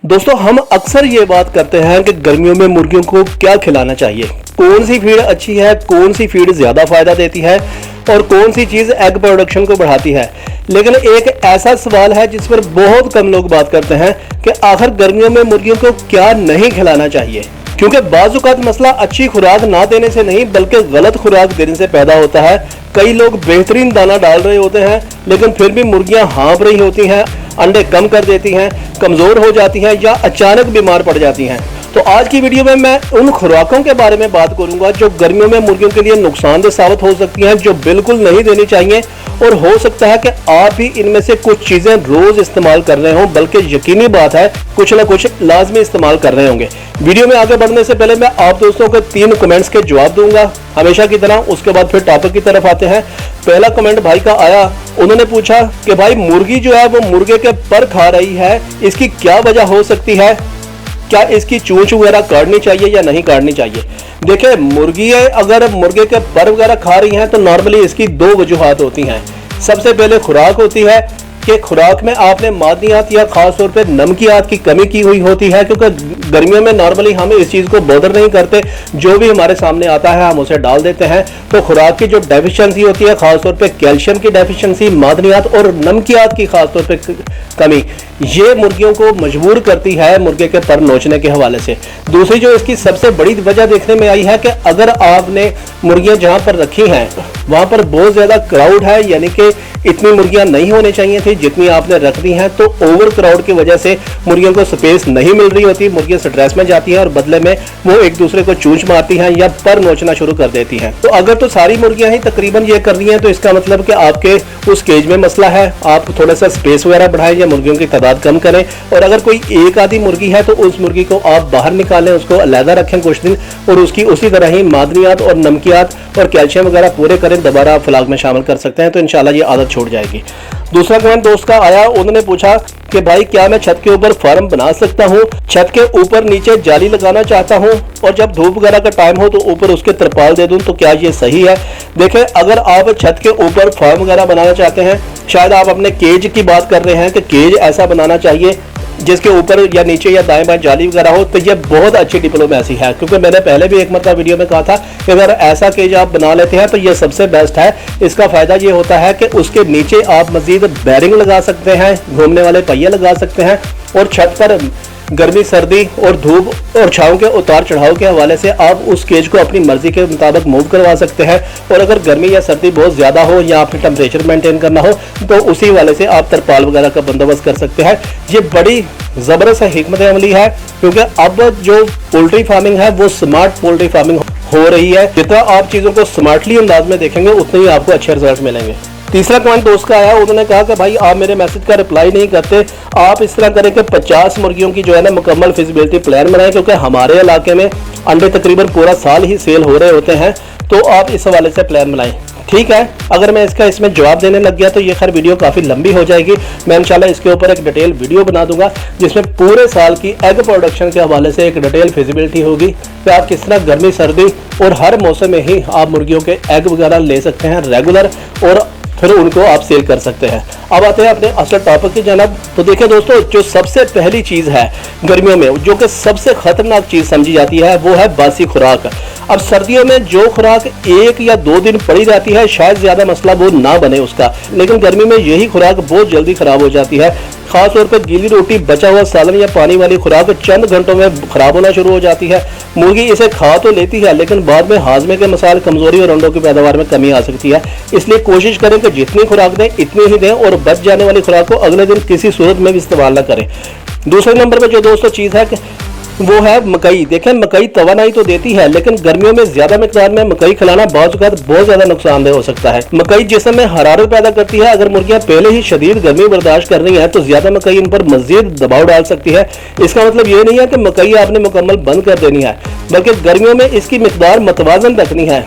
दोस्तों हम अक्सर ये बात करते हैं कि गर्मियों में मुर्गियों को क्या खिलाना चाहिए, कौन सी फीड अच्छी है, कौन सी फीड ज़्यादा फायदा देती है और कौन सी चीज़ एग प्रोडक्शन को बढ़ाती है। लेकिन एक ऐसा सवाल है जिस पर बहुत कम लोग बात करते हैं कि आखिर गर्मियों में मुर्गियों को क्या नहीं खिलाना चाहिए। क्योंकि बाज़-औक़ात मसला अच्छी खुराक ना देने से नहीं बल्कि गलत खुराक देने से पैदा होता है। कई लोग बेहतरीन दाना डाल रहे होते हैं लेकिन फिर भी मुर्गियां हाँफ रही होती हैं, अंडे कम कर देती हैं, कमज़ोर हो जाती हैं या अचानक बीमार पड़ जाती हैं। तो आज की वीडियो में मैं उन खुराकों के बारे में बात करूंगा जो गर्मियों में मुर्गियों के लिए नुकसानदेह साबित हो सकती हैं, जो बिल्कुल नहीं देनी चाहिए। और हो सकता है कि आप भी इनमें से कुछ चीज़ें रोज़ इस्तेमाल कर रहे हों, बल्कि यकीनी बात है कुछ ना कुछ लाजमी इस्तेमाल कर रहे होंगे। वीडियो में आगे बढ़ने से पहले मैं आप दोस्तों के 3 कमेंट्स के जवाब दूंगा हमेशा की तरह, उसके बाद फिर टॉपिक की तरफ आते हैं। पहला कमेंट भाई का आया, उन्होंने पूछा कि भाई मुर्गी जो है वो मुर्गे के पर खा रही है, इसकी क्या वजह हो सकती है, क्या इसकी चूंच वगैरह काटनी चाहिए या नहीं काटनी चाहिए। देखिए मुर्गी अगर मुर्गे के पर वगैरह खा रही हैं तो नॉर्मली इसकी 2 वजूहात होती हैं। सबसे पहले खुराक होती है कि खुराक में आपने मादनियात या खास तौर पे नमकियात की कमी की हुई होती है, क्योंकि गर्मियों में नॉर्मली हम इस चीज़ को बॉदर नहीं करते, जो भी हमारे सामने आता है हम उसे डाल देते हैं। तो खुराक की जो डेफिशिएंसी होती है, खास तौर पे कैल्शियम की डेफिशिएंसी, मादनियात और नमकियात की खास तौर पे कमी, ये मुर्गियों को मजबूर करती है मुर्गे के पर नोचने के हवाले से। दूसरी जो इसकी सबसे बड़ी वजह देखने में आई है कि अगर आपने मुर्गियां जहां पर रखी हैं वहां पर बहुत ज़्यादा क्राउड है, यानी कि इतनी मुर्गियां नहीं होनी चाहिए थी जितनी आपने रख दी हैं, तो ओवर क्राउड की वजह से मुर्गियों को स्पेस नहीं मिल रही होती, मुर्गियां स्ट्रेस में जाती हैं और बदले में वो एक दूसरे को चूंच मारती हैं या पर नोचना शुरू कर देती हैं। तो अगर तो सारी मुर्गियां ही तकरीबन ये कर रही हैं तो इसका मतलब कि आपके उस केज में मसला है, आप थोड़ा सा स्पेस वगैरह बढ़ाएं या मुर्गियों की तादाद कम करें। और अगर कोई एक आधी मुर्गी है तो उस मुर्गी को आप बाहर निकालें, उसको अलहदा रखें कुछ दिन और उसकी उसी तरह ही मादनियात और नमकियात और कैल्शियम वगैरह पूरे करें, दोबारा आप फलाग में शामिल कर सकते हैं, तो इंशाल्लाह ये आदत छूट जाएगी। दूसरा कमेंट दोस्त का आया, उन्होंने पूछा कि भाई क्या मैं छत के ऊपर फार्म बना सकता हूँ, छत के ऊपर नीचे जाली लगाना चाहता हूँ और जब धूप वगैरह का टाइम हो तो ऊपर उसके तरपाल दे दूँ, तो क्या ये सही है। देखें अगर आप छत के ऊपर फार्म वगैरह बनाना चाहते हैं, शायद आप अपने केज की बात कर रहे हैं कि केज ऐसा बनाना चाहिए जिसके ऊपर या नीचे या दाएं बाएं जाली वगैरह हो, तो ये बहुत अच्छी डिप्लोमेसी है। क्योंकि मैंने पहले भी एक मतलब वीडियो में कहा था कि अगर ऐसा केज आप बना लेते हैं तो ये सबसे बेस्ट है। इसका फायदा ये होता है कि उसके नीचे आप मजीद बैरिंग लगा सकते हैं, घूमने वाले पहिए लगा सकते हैं और छत पर गर्मी सर्दी और धूप और छांव के उतार चढ़ाव के हवाले से आप उस केज को अपनी मर्जी के मुताबिक मूव करवा सकते हैं। और अगर गर्मी या सर्दी बहुत ज़्यादा हो या आपने टेम्परेचर मेंटेन करना हो तो उसी वाले से आप तरपाल वगैरह का बंदोबस्त कर सकते हैं। ये बड़ी ज़बरदस्त हिकमत अमली है, क्योंकि अब जो पोल्ट्री फार्मिंग है वो स्मार्ट पोल्ट्री फार्मिंग हो रही है। जितना आप चीज़ों को स्मार्टली अंदाज में देखेंगे उतने ही आपको अच्छे रिजल्ट मिलेंगे। तीसरा कमेंट दोस्त का आया, उन्होंने कहा कि भाई आप मेरे मैसेज का रिप्लाई नहीं करते, आप इस तरह करें कि 50 मुर्गियों की जो है ना मुकम्मल फिजिबिलिटी प्लान बनाएं, क्योंकि हमारे इलाके में अंडे तकरीबन पूरा साल ही सेल हो रहे होते हैं, तो आप इस हवाले से प्लान बनाएं। ठीक है, अगर मैं इसमें जवाब देने लग गया तो ये खैर वीडियो काफ़ी लंबी हो जाएगी। मैं इंशाल्लाह इसके ऊपर एक डिटेल वीडियो बना दूंगा जिसमें पूरे साल की एग प्रोडक्शन के हवाले से एक डिटेल फिजिबिलिटी होगी कि आप किस तरह गर्मी सर्दी और हर मौसम में ही आप मुर्गियों के एग वगैरह ले सकते हैं रेगुलर और फिर उनको आप सेल कर सकते हैं। अब आते हैं अपने असल टॉपिक की जानब। तो देखिए दोस्तों, जो सबसे पहली चीज़ है गर्मियों में जो कि सबसे खतरनाक चीज़ समझी जाती है वो है बासी खुराक। अब सर्दियों में जो खुराक 1 या 2 दिन पड़ी रहती है शायद ज़्यादा मसला वो ना बने उसका, लेकिन गर्मी में यही खुराक बहुत जल्दी ख़राब हो जाती है। खास तौर पर गीली रोटी, बचा हुआ सालन या पानी वाली खुराक चंद घंटों में खराब होना शुरू हो जाती है। मुर्गी इसे खा तो लेती है लेकिन बाद में हाजमे के मसाइल, कमजोरी और अंडों की पैदावार में कमी आ सकती है। इसलिए कोशिश करें कि जितनी खुराक दें इतनी ही दें और बच जाने वाली खुराक को अगले दिन किसी सूरत में भी इस्तेमाल न करें। दूसरे नंबर पर जो दोस्तों चीज़ है वो है मकई। देखें मकई तवानाई तो देती है लेकिन गर्मियों में ज्यादा मिकदार में मकई खिलाना बहुत ज्यादा नुकसानदेह हो सकता है। मकई जिस्म में हरारत पैदा करती है। अगर मुर्गियां पहले ही शदीद गर्मी बर्दाश्त कर रही हैं तो ज्यादा मकई इन पर मजीद दबाव डाल सकती है। इसका मतलब ये नहीं है कि मकई आपने मुकम्मल बंद कर देनी है, बल्कि गर्मियों में इसकी मिकदार मतवाजन रखनी है।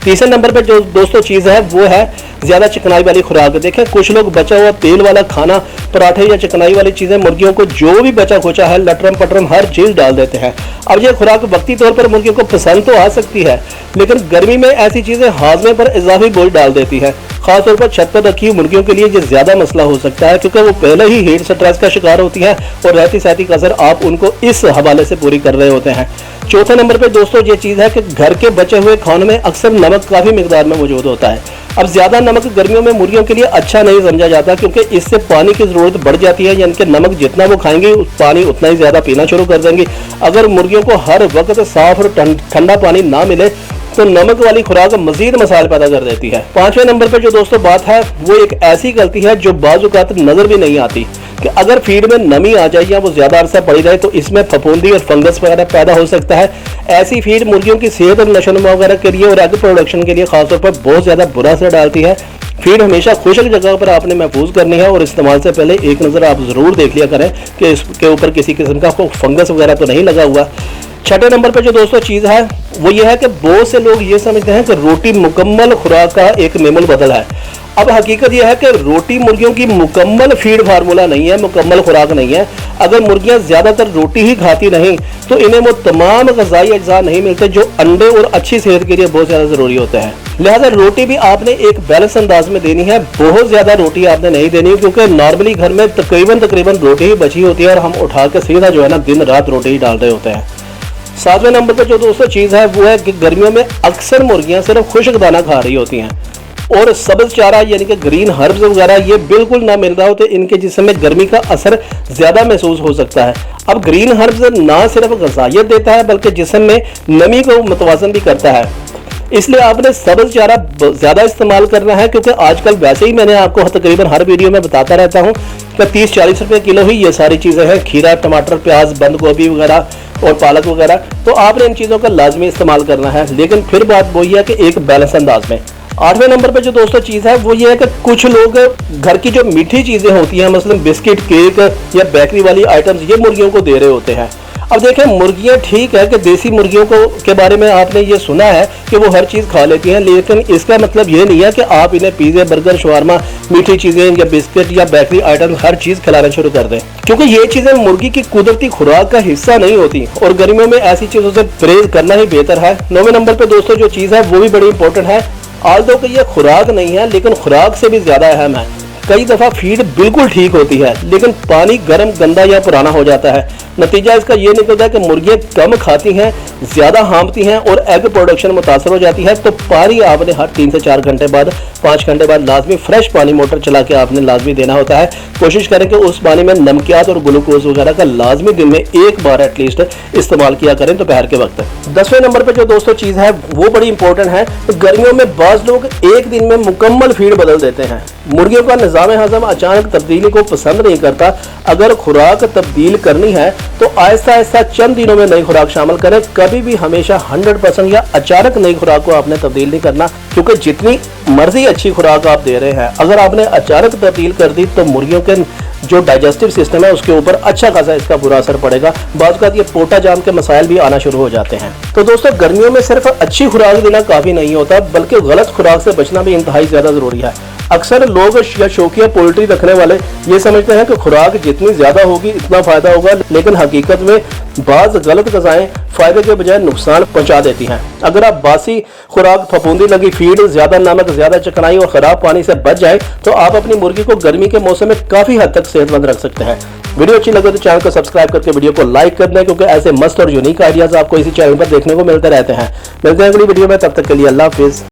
तीसरे नंबर पर जो दोस्तों चीज़ है वो है ज़्यादा चिकनाई वाली खुराक। देखें कुछ लोग बचा हुआ तेल वाला खाना, पराठे या चिकनाई वाली चीज़ें मुर्गियों को जो भी बचा खोचा है लटरम पटरम हर चीज़ डाल देते हैं। अब ये खुराक वक्ती तौर पर मुर्गियों को पसंद तो आ सकती है लेकिन गर्मी में ऐसी चीज़ें हाजमे पर इजाफी बोझ डाल देती है। खासतौर पर छत पर रखी हुई मुर्गियों के लिए ये ज्यादा मसला हो सकता है, क्योंकि वो पहले ही हीट स्ट्रेस का शिकार होती है और रहती सहती कसर आप उनको इस हवाले से पूरी कर रहे होते हैं। चौथे नंबर पे दोस्तों ये चीज है कि घर के बचे हुए खानों में अक्सर नमक काफी मिकदार में मौजूद होता है। अब ज्यादा नमक गर्मियों में मुर्गियों के लिए अच्छा नहीं समझा जाता, क्योंकि इससे पानी की जरूरत बढ़ जाती है, यानी कि नमक जितना वो खाएंगे पानी उतना ही ज्यादा पीना शुरू कर देंगे। अगर मुर्गियों को हर वक्त साफ और ठंडा पानी ना मिले तो नमक वाली खुराक मजीद मसाइल पैदा कर देती है। पांचवें नंबर पर जो दोस्तों बात है वो एक ऐसी गलती है जो बाजुकात नजर भी नहीं आती, कि अगर फीड में नमी आ जाए या वो ज्यादा अरसा पड़ी रहे तो इसमें फफूंदी और फंगस वगैरह पैदा हो सकता है। ऐसी फीड मुर्गियों की सेहत और नशोनुमा वगैरह के लिए और एग प्रोडक्शन के लिए खासतौर पर बहुत ज्यादा बुरा असर डालती है। फीड हमेशा खुशक जगह पर आपने महफूज करनी है और इस्तेमाल से पहले एक नज़र आप जरूर देख लिया करें कि इसके ऊपर किसी किस्म का कोई फंगस वगैरह तो नहीं लगा हुआ। छठे नंबर पर जो दोस्तों चीज़ है वो ये है कि बहुत से लोग ये समझते हैं कि रोटी मुकम्मल खुराक का एक मेमुल बदल है। अब हकीकत यह है कि रोटी मुर्गियों की मुकम्मल फीड फार्मूला नहीं है, मुकम्मल खुराक नहीं है। अगर मुर्गियां ज्यादातर रोटी ही खाती नहीं तो इन्हें वो तमाम ग़िज़ाई अज्जा नहीं मिलते जो अंडे और अच्छी सेहत के लिए बहुत ज्यादा जरूरी होते हैं। लिहाजा रोटी भी आपने एक बैलेंस अंदाज में देनी है, बहुत ज्यादा रोटी आपने नहीं देनी, क्योंकि नॉर्मली घर में तकरीबन रोटी ही बची होती है और हम उठा के सीधा जो है ना दिन रात रोटी ही डाल रहे होते हैं। सातवें नंबर पर जो दोस्तों चीज़ है वो है कि गर्मियों में अक्सर मुर्गियां सिर्फ खुश्क दाना खा रही होती हैं और सब्ज चारा यानी कि ग्रीन हर्ब्स वगैरह ये बिल्कुल ना मिल रहा हो तो इनके जिस्म में गर्मी का असर ज्यादा महसूस हो सकता है। अब ग्रीन हर्ब्स ना सिर्फ ग़िज़ाइयत देता है बल्कि जिस्म में नमी को मुतवाज़न भी करता है, इसलिए आपने सब्ज चारा ज्यादा इस्तेमाल करना है, क्योंकि आजकल वैसे ही मैंने आपको तकरीबन हर वीडियो में बताता रहता हूँ कि 30-40 रुपए किलो ही ये सारी चीज़ें हैं, खीरा, टमाटर, प्याज, बंद गोभी वगैरह और पालक वगैरह, तो आपने इन चीज़ों का लाजमी इस्तेमाल करना है, लेकिन फिर बात वही है कि एक बैलेंस अंदाज में। आठवें नंबर पे जो दोस्तों चीज़ है वो ये है कि कुछ लोग घर की जो मीठी चीज़ें होती हैं, मसलन बिस्किट, केक या बेकरी वाली आइटम्स, ये मुर्गियों को दे रहे होते हैं। अब देखें, मुर्गियां ठीक है कि देसी मुर्गियों को के बारे में आपने ये सुना है कि वो हर चीज़ खा लेती हैं, लेकिन इसका मतलब ये नहीं है कि आप इन्हें पिज़्ज़ा, बर्गर, शवारमा, मीठी चीज़ें या बिस्किट या बेकरी आइटम हर चीज़ खिलाना शुरू कर दें, क्योंकि ये चीज़ें मुर्गी की कुदरती खुराक का हिस्सा नहीं होती और गर्मियों में ऐसी चीज़ों से परहेज करना ही बेहतर है। 9वें नंबर पर दोस्तों जो चीज़ है वो भी बड़ी इंपॉर्टेंट है, आल्दो कि ये खुराक नहीं है लेकिन खुराक से भी ज़्यादा अहम है। कई दफ़ा फीड बिल्कुल ठीक होती है लेकिन पानी गर्म, गंदा या पुराना हो जाता है। नतीजा इसका ये निकलता है कि मुर्गियाँ कम खाती हैं, ज़्यादा हाँफती हैं और एग प्रोडक्शन मुतासर हो जाती है। तो पानी आपने हर 3 से 4 घंटे बाद, 5 घंटे बाद लाजमी फ्रेश पानी मोटर चला के आपने लाजमी देना होता है। कोशिश करें कि उस पानी में नमकियात और ग्लूकोज वगैरह का लाजमी दिन में एक बार एटलीस्ट इस्तेमाल किया करें दोपहर के वक्त। 10वें नंबर पर जो दोस्तों चीज़ है वो बड़ी इंपॉर्टेंट है। तो गर्मियों में बाज़ लोग एक दिन में मुकम्मल फीड बदल देते हैं। मुर्गियों का निज़ाम हज़म अचानक तब्दीली को पसंद नहीं करता। अगर खुराक तब्दील करनी है तो आहिस्ता आहिस्ता चंद दिनों में नई खुराक शामिल करें। कभी भी हमेशा 100% या अचानक नई खुराक को आपने तब्दील नहीं करना, क्योंकि जितनी मर्जी अच्छी खुराक आप दे रहे हैं अगर आपने अचानक तब्दील कर दी तो मुर्गियों के जो डाइजेस्टिव सिस्टम है उसके ऊपर अच्छा खासा इसका बुरा असर पड़ेगा। बाज़ ये पोटा जाम के मसाइल भी आना शुरू हो जाते हैं। तो दोस्तों गर्मियों में सिर्फ अच्छी खुराक देना काफ़ी नहीं होता, बल्कि गलत खुराक से बचना भी इंतहाई ज़्यादा ज़रूरी है। अक्सर लोग या शौकिया पोल्ट्री रखने वाले ये समझते हैं कि खुराक जितनी ज़्यादा होगी इतना फ़ायदा होगा, लेकिन हकीकत में बाज़ गलत ग़िज़ाएं फ़ायदे के बजाय नुकसान पहुंचा देती हैं। अगर आप बासी खुराक, फफूंदी लगी फीड, ज़्यादा नमक, ज़्यादा चिकनाई और ख़राब पानी से बच जाए तो आप अपनी मुर्गी को गर्मी के मौसम में काफ़ी हद तक सेहतमंद रख सकते हैं। वीडियो अच्छी लगे तो चैनल को सब्सक्राइब करके वीडियो को लाइक कर दें, क्योंकि ऐसे मस्त और यूनिक आइडियाज़ आपको इसी चैनल पर देखने को मिलते रहते हैं। मिलते हैं अगली वीडियो में, तब तक के लिए अल्लाह हाफिज़।